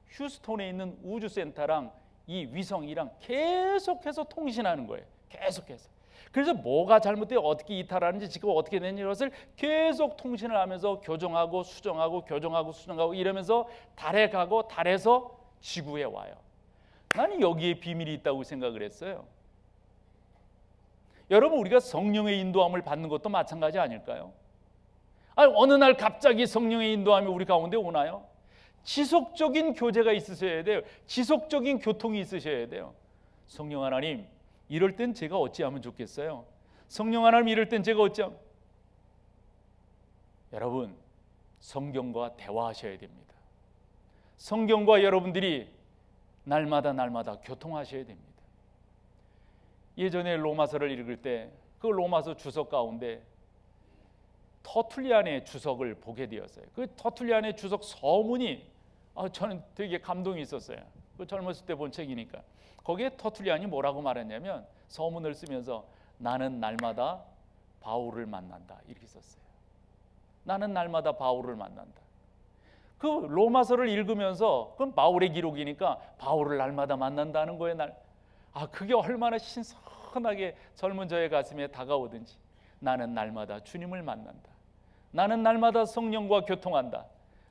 휴스톤에 있는 우주센터랑 이 위성이랑 계속해서 통신하는 거예요. 계속해서. 그래서 뭐가 잘못되어 어떻게 이탈하는지 지금 어떻게 되는지 것을 계속 통신을 하면서 교정하고 수정하고 교정하고 수정하고 이러면서 달에 가고 달에서 지구에 와요. 나는 여기에 비밀이 있다고 생각을 했어요. 여러분 우리가 성령의 인도함을 받는 것도 마찬가지 아닐까요? 아니, 어느 날 갑자기 성령의 인도함이 우리 가운데 오나요? 지속적인 교제가 있으셔야 돼요. 지속적인 교통이 있으셔야 돼요. 성령 하나님 이럴 땐 제가 어찌하면 좋겠어요? 성령 하나님 이럴 땐 제가 어찌하면 여러분 성경과 대화하셔야 됩니다. 성경과 여러분들이 날마다 교통하셔야 됩니다. 예전에 로마서를 읽을 때 그 로마서 주석 가운데 터툴리안의 주석을 보게 되었어요. 그 터툴리안의 주석 서문이 저는 되게 감동이 있었어요. 그 젊었을 때 본 책이니까. 거기에 터툴리안이 뭐라고 말했냐면 서문을 쓰면서 나는 날마다 바울을 만난다 이렇게 썼어요. 나는 날마다 바울을 만난다. 그 로마서를 읽으면서 그건 바울의 기록이니까 바울을 날마다 만난다는 거예요. 그게 얼마나 신선하게 젊은 저의 가슴에 다가오든지. 나는 날마다 주님을 만난다. 나는 날마다 성령과 교통한다.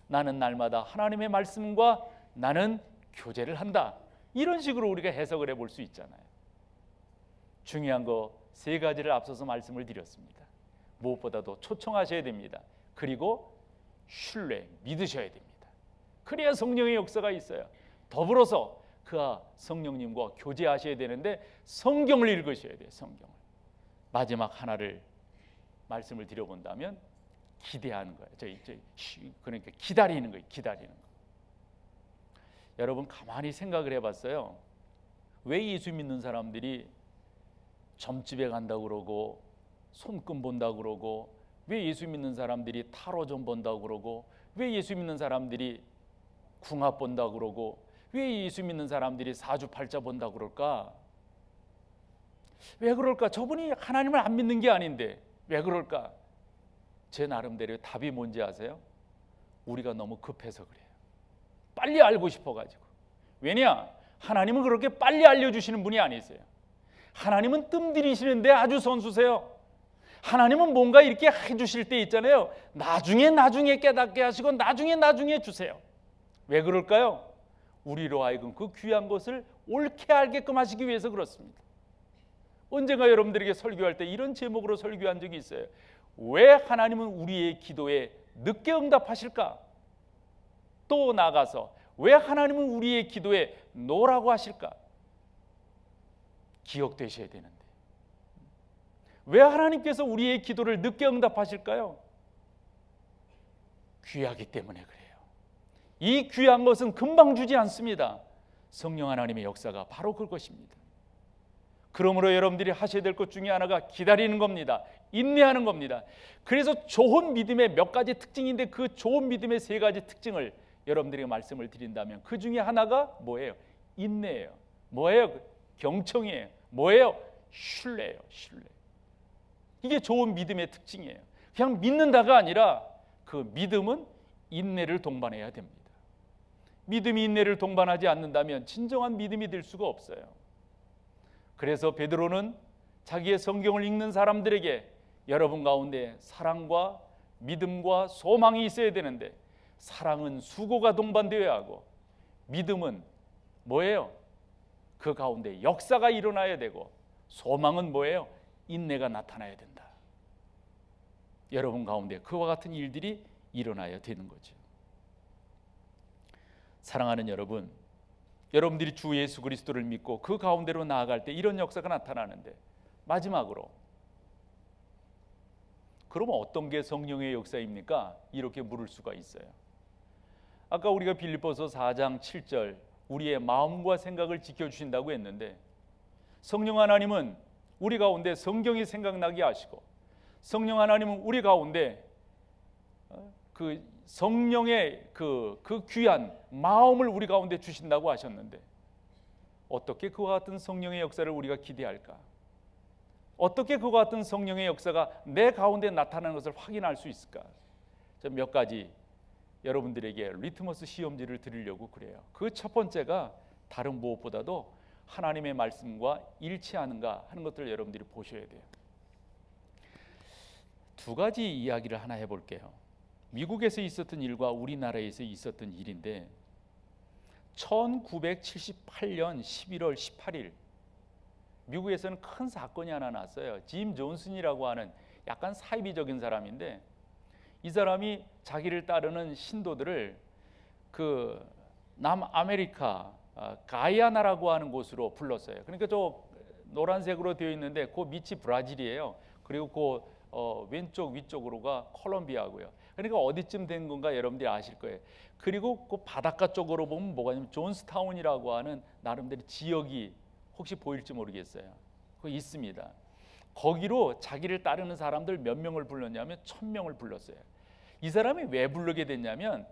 나는 날마다 하나님의 말씀과 나는 교제를 한다. 이런 식으로 우리가 해석을 해볼 수 있잖아요. 중요한 거 세 가지를 앞서서 말씀을 드렸습니다. 무엇보다도 초청하셔야 됩니다. 그리고 신뢰, 믿으셔야 됩니다. 그래야 성령의 역사가 있어요. 더불어서 그와 성령님과 교제하셔야 되는데 성경을 읽으셔야 돼요. 성경을. 마지막 하나를 말씀을 드려본다면 기대하는 거예요. 그러니까 기다리는 거예요. 기다리는 거. 여러분 가만히 생각을 해봤어요. 왜 예수 믿는 사람들이 점집에 간다고 그러고 손금 본다고 그러고 왜 예수 믿는 사람들이 타로 좀 본다고 그러고 왜 예수 믿는 사람들이 궁합 본다고 그러고 왜 예수 믿는 사람들이 사주팔자 본다고 그럴까? 왜 그럴까? 저분이 하나님을 안 믿는 게 아닌데 왜 그럴까? 제 나름대로 답이 뭔지 아세요? 우리가 너무 급해서 그래요. 빨리 알고 싶어가지고. 왜냐? 하나님은 그렇게 빨리 알려주시는 분이 아니세요. 하나님은 뜸 들이시는데 아주 선수세요. 하나님은 뭔가 이렇게 해주실 때 있잖아요. 나중에 깨닫게 하시고 나중에 주세요. 왜 그럴까요? 우리로 하여금 그 귀한 것을 옳게 알게끔 하시기 위해서 그렇습니다. 언젠가 여러분들에게 설교할 때 이런 제목으로 설교한 적이 있어요. 왜 하나님은 우리의 기도에 늦게 응답하실까? 또 나가서 왜 하나님은 우리의 기도에 노라고 하실까? 기억되셔야 되는데 왜 하나님께서 우리의 기도를 늦게 응답하실까요? 귀하기 때문에 그래요. 이 귀한 것은 금방 주지 않습니다. 성령 하나님의 역사가 바로 그것입니다. 그러므로 여러분들이 하셔야 될 것 중에 하나가 기다리는 겁니다. 인내하는 겁니다. 그래서 좋은 믿음의 몇 가지 특징인데 그 좋은 믿음의 세 가지 특징을 여러분들에게 말씀을 드린다면 그 중에 하나가 뭐예요? 인내예요. 뭐예요? 경청이에요. 뭐예요? 신뢰예요. 신뢰. 이게 좋은 믿음의 특징이에요. 그냥 믿는다가 아니라 그 믿음은 인내를 동반해야 됩니다. 믿음이 인내를 동반하지 않는다면 진정한 믿음이 될 수가 없어요. 그래서 베드로는 자기의 성경을 읽는 사람들에게 여러분 가운데 사랑과 믿음과 소망이 있어야 되는데 사랑은 수고가 동반되어야 하고 믿음은 뭐예요? 그 가운데 역사가 일어나야 되고 소망은 뭐예요? 인내가 나타나야 된다. 여러분 가운데 그와 같은 일들이 일어나야 되는 거죠. 사랑하는 여러분, 여러분들이 주 예수 그리스도를 믿고 그 가운데로 나아갈 때 이런 역사가 나타나는데 마지막으로 그러면 어떤 게 성령의 역사입니까? 이렇게 물을 수가 있어요. 아까 우리가 빌립보서 4장 7절 우리의 마음과 생각을 지켜주신다고 했는데 성령 하나님은 우리 가운데 성경이 생각나게 하시고 성령 하나님은 우리 가운데 그 성령의 그 귀한 마음을 우리 가운데 주신다고 하셨는데 어떻게 그와 같은 성령의 역사를 우리가 기대할까? 어떻게 그와 같은 성령의 역사가 내 가운데 나타나는 것을 확인할 수 있을까? 몇 가지 여러분들에게 리트머스 시험지를 드리려고 그래요. 그 첫 번째가 다른 무엇보다도 하나님의 말씀과 일치하는가 하는 것들을 여러분들이 보셔야 돼요. 두 가지 이야기를 하나 해볼게요. 미국에서 있었던 일과 우리나라에서 있었던 일인데 1978년 11월 18일 미국에서는 큰 사건이 하나 났어요. 짐 존슨이라고 하는 약간 사이비적인 사람인데 이 사람이 자기를 따르는 신도들을 그 남아메리카 가이아나라고 하는 곳으로 불렀어요. 그러니까 저 노란색으로 되어 있는데 그 밑이 브라질이에요. 그리고 그 왼쪽 위쪽으로가 콜롬비아고요. 그러니까 어디쯤 된 건가 여러분들이 아실 거예요. 그리고 그 바닷가 쪽으로 보면 뭐가 있냐면 존스타운이라고 하는 나름대로 지역이 혹시 보일지 모르겠어요. 그거 있습니다. 거기로 자기를 따르는 사람들 몇 명을 불렀냐면 1000명을 불렀어요. 이 사람이 왜 부르게 됐냐면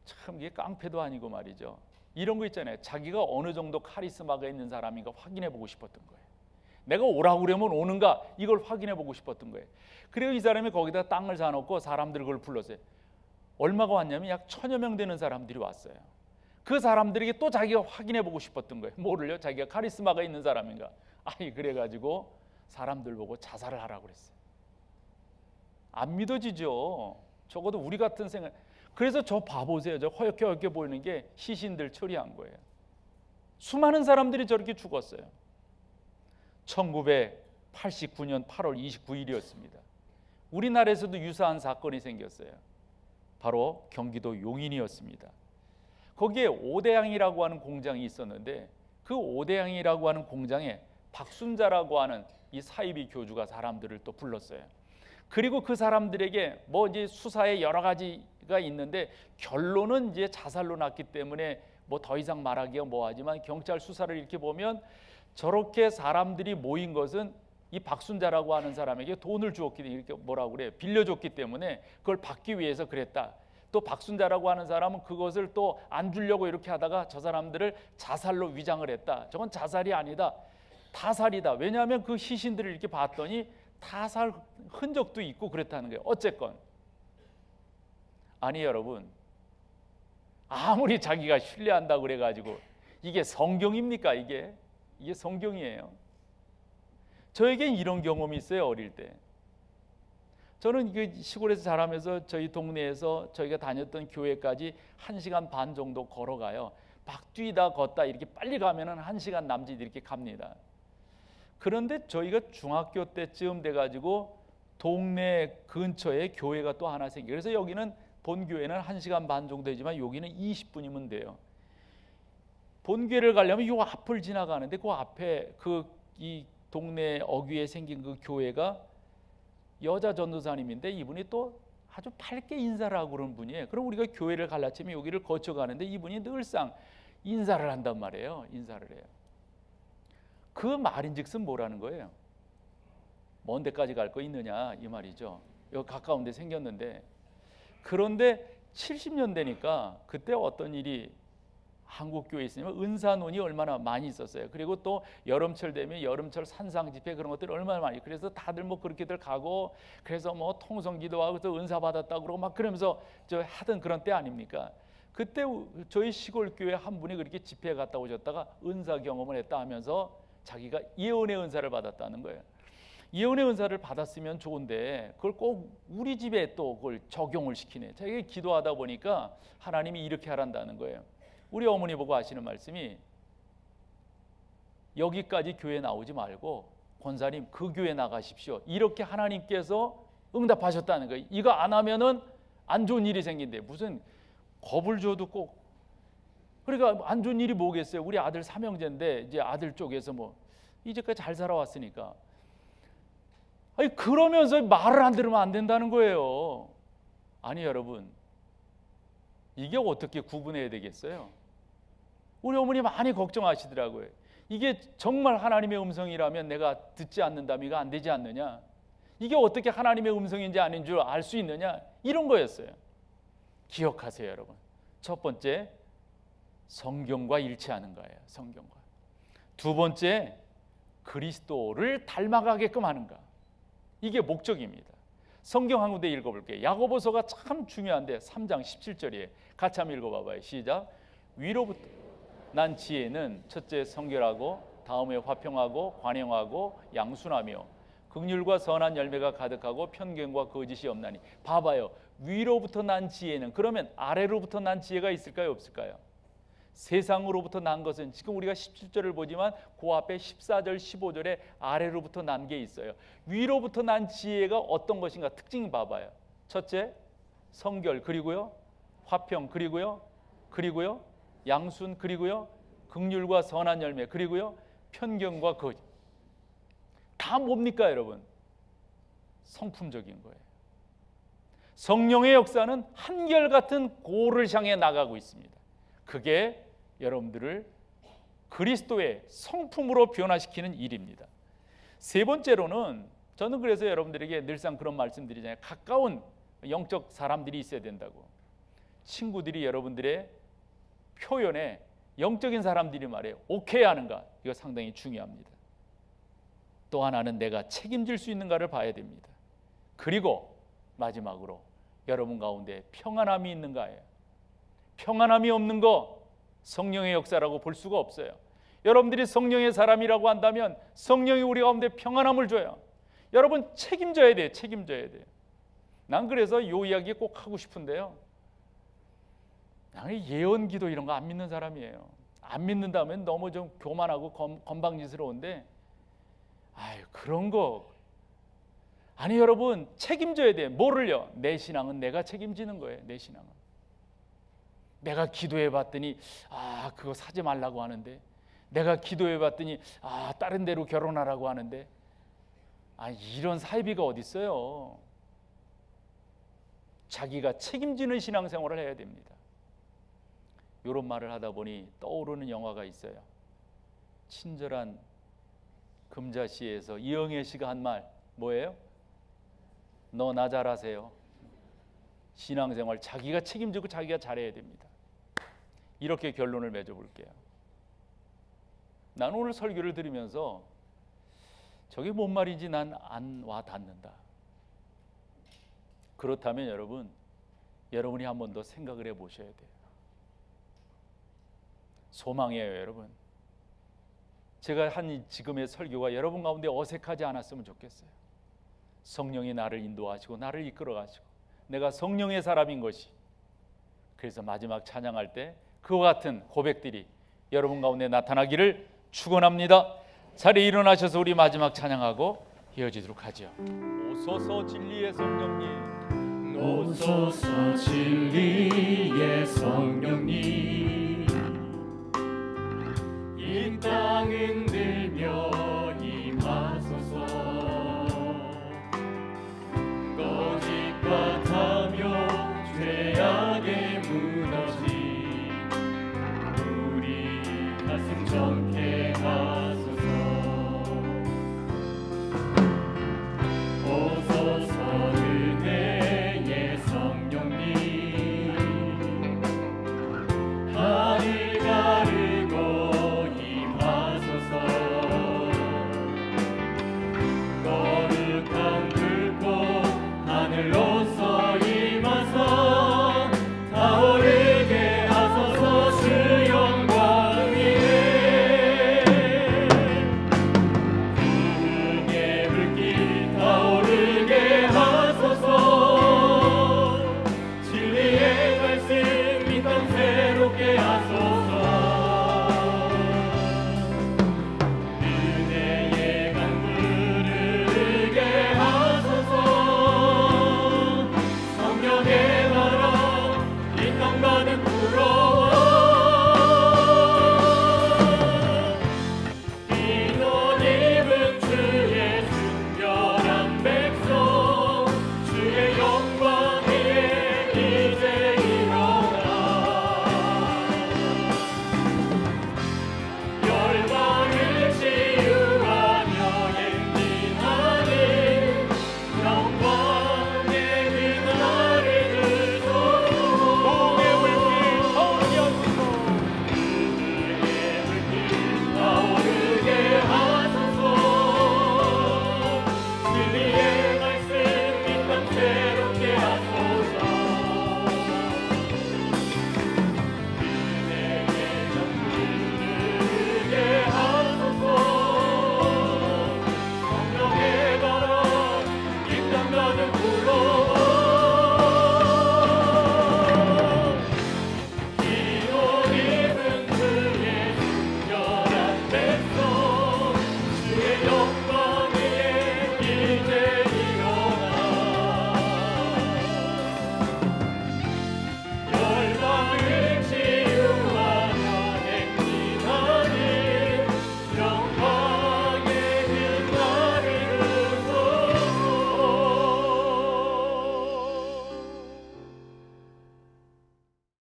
참 이게 깡패도 아니고 말이죠. 이런 거 있잖아요. 자기가 어느 정도 카리스마가 있는 사람인가 확인해 보고 싶었던 거예요. 내가 오라고 그러면 오는가 이걸 확인해 보고 싶었던 거예요. 그리고 이 사람이 거기다 땅을 사놓고 사람들을 그걸 불렀어요. 얼마가 왔냐면 약 1000여 명 되는 사람들이 왔어요. 그 사람들에게 또 자기가 확인해 보고 싶었던 거예요. 뭐를요? 자기가 카리스마가 있는 사람인가. 그래가지고 사람들 보고 자살을 하라고 그랬어요. 안 믿어지죠. 적어도 우리 같은 생각. 그래서 저 봐보세요. 저 허옇게 보이는 게 시신들 처리한 거예요. 수많은 사람들이 저렇게 죽었어요. 1989년 8월 29일이었습니다. 우리나라에서도 유사한 사건이 생겼어요. 바로 경기도 용인이었습니다. 거기에 오대양이라고 하는 공장이 있었는데 그 오대양이라고 하는 공장에 박순자라고 하는 이 사이비 교주가 사람들을 또 불렀어요. 그리고 그 사람들에게 뭐 이제 수사에 여러 가지가 있는데 결론은 이제 자살로 났기 때문에 뭐 더 이상 말하기가 뭐하지만 경찰 수사를 이렇게 보면 저렇게 사람들이 모인 것은 이 박순자라고 하는 사람에게 돈을 주었기 때문에 이렇게 뭐라고 그래요? 빌려줬기 때문에 그걸 받기 위해서 그랬다. 또 박순자라고 하는 사람은 그것을 또 안 주려고 이렇게 하다가 저 사람들을 자살로 위장을 했다. 저건 자살이 아니다. 타살이다. 왜냐하면 그 시신들을 이렇게 봤더니 타살 흔적도 있고 그랬다는 거예요. 어쨌건 아니 여러분, 아무리 자기가 신뢰한다고 그래가지고 이게 성경입니까? 이게 성경이에요. 저에겐 이런 경험이 있어요. 어릴 때 저는 시골에서 자라면서 저희 동네에서 저희가 다녔던 교회까지 1시간 반 정도 걸어가요. 막 뛰다 걷다 이렇게 빨리 가면은 1시간 남짓 이렇게 갑니다. 그런데 저희가 중학교 때쯤 돼가지고 동네 근처에 교회가 또 하나 생겨요. 그래서 여기는 본교회는 1시간 반 정도 되지만 여기는 20분이면 돼요. 본교회를 가려면 요 앞을 지나가는데 그 앞에 이 동네 어귀에 생긴 그 교회가 여자 전도사님인데 이분이 또 아주 밝게 인사를 하고 그런 분이에요. 그럼 우리가 교회를 갈라치면 여기를 거쳐가는데 이분이 늘상 인사를 한단 말이에요. 인사를 해요. 그 말인즉슨 뭐라는 거예요? 먼 데까지 갈 거 있느냐 이 말이죠. 여기 가까운 데 생겼는데, 그런데 70년 되니까 그때 어떤 일이 한국 교회에 있으면 은사논이 얼마나 많이 있었어요. 그리고 또 여름철 되면 여름철 산상 집회 그런 것들 얼마나 많이. 그래서 다들 뭐 그렇게들 가고, 그래서 뭐 통성기도하고 또 은사 받았다고 그러고 막 그러면서 저 하던 그런 때 아닙니까? 그때 저희 시골 교회 한 분이 그렇게 집회에 갔다 오셨다가 은사 경험을 했다 하면서 자기가 예언의 은사를 받았다는 거예요. 예언의 은사를 받았으면 좋은데 그걸 꼭 우리 집에 또 그걸 적용을 시키네. 자기가 기도하다 보니까 하나님이 이렇게 하란다는 거예요. 우리 어머니 보고 하시는 말씀이, 여기까지 교회 나오지 말고 권사님 그 교회 나가십시오. 이렇게 하나님께서 응답하셨다는 거예요. 이거 안 하면은 안 좋은 일이 생긴대. 무슨 겁을 줘도 꼭. 그러니까 안 좋은 일이 뭐겠어요? 우리 아들 삼형제인데 이제 아들 쪽에서 뭐 이제까지 잘 살아왔으니까. 아니 그러면서 말을 안 들으면 안 된다는 거예요. 아니 여러분, 이게 어떻게 구분해야 되겠어요? 우리 어머니 많이 걱정하시더라고요. 이게 정말 하나님의 음성이라면 내가 듣지 않는다면 이거 안 되지 않느냐? 이게 어떻게 하나님의 음성인지 아닌 줄 알 수 있느냐? 이런 거였어요. 기억하세요 여러분. 첫 번째, 성경과 일치하는 거예요. 성경과. 두 번째, 그리스도를 닮아가게끔 하는가. 이게 목적입니다. 성경 한 군데 읽어볼게요. 야고보서가 참 중요한데 3장 17절이에요. 같이 한번 읽어봐봐요. 시작. 위로부터 난 지혜는 첫째 성결하고 다음에 화평하고 관용하고 양순하며 긍휼과 선한 열매가 가득하고 편견과 거짓이 없나니. 봐봐요. 위로부터 난 지혜는, 그러면 아래로부터 난 지혜가 있을까요? 없을까요? 세상으로부터 난 것은, 지금 우리가 17절을 보지만 그 앞에 14절 15절에 아래로부터 난 게 있어요. 위로부터 난 지혜가 어떤 것인가 특징 봐봐요. 첫째 성결, 그리고요 화평, 그리고요 양순, 그리고요 긍휼과 선한 열매, 그리고요 편견과 거짓. 다 뭡니까 여러분? 성품적인 거예요. 성령의 역사는 한결같은 고를 향해 나가고 있습니다. 그게 여러분들을 그리스도의 성품으로 변화시키는 일입니다. 세 번째로는, 저는 그래서 여러분들에게 늘상 그런 말씀드리잖아요. 가까운 영적 사람들이 있어야 된다고. 친구들이 여러분들의 표현에 영적인 사람들이 말해요. 오케이 하는가? 이거 상당히 중요합니다. 또 하나는 내가 책임질 수 있는가를 봐야 됩니다. 그리고 마지막으로 여러분 가운데 평안함이 있는가예요. 평안함이 없는 거 성령의 역사라고 볼 수가 없어요. 여러분들이 성령의 사람이라고 한다면 성령이 우리 가운데 평안함을 줘요. 여러분 책임져야 돼요. 책임져야 돼요. 난 그래서 이 이야기 꼭 하고 싶은데요. 나는 예언기도 이런 거 안 믿는 사람이에요. 안 믿는다면 너무 좀 교만하고 건방지스러운데, 아유 그런 거. 아니 여러분 책임져야 돼요. 뭐를요? 내 신앙은 내가 책임지는 거예요. 내 신앙은. 내가 기도해 봤더니 그거 사지 말라고 하는데, 내가 기도해 봤더니 다른 데로 결혼하라고 하는데, 이런 사이비가 어디 있어요? 자기가 책임지는 신앙생활을 해야 됩니다. 이런 말을 하다 보니 떠오르는 영화가 있어요. 친절한 금자씨에서 이영애 씨가 한 말 뭐예요? 너 나 잘하세요. 신앙생활 자기가 책임지고 자기가 잘해야 됩니다. 이렇게 결론을 맺어볼게요. 나는 오늘 설교를 들으면서 저게 뭔 말인지 난 안 와 닿는다. 그렇다면 여러분이 한 번 더 생각을 해보셔야 돼요. 소망이에요, 여러분. 제가 한 지금의 설교가 여러분 가운데 어색하지 않았으면 좋겠어요. 성령이 나를 인도하시고 나를 이끌어 가시고 내가 성령의 사람인 것이, 그래서 마지막 찬양할 때 그와 같은 고백들이 여러분 가운데 나타나기를 축원합니다. 자리에 일어나셔서 우리 마지막 찬양하고 이어지도록 하죠. 오소서 진리의 성령님, 오소서 진리의 성령님,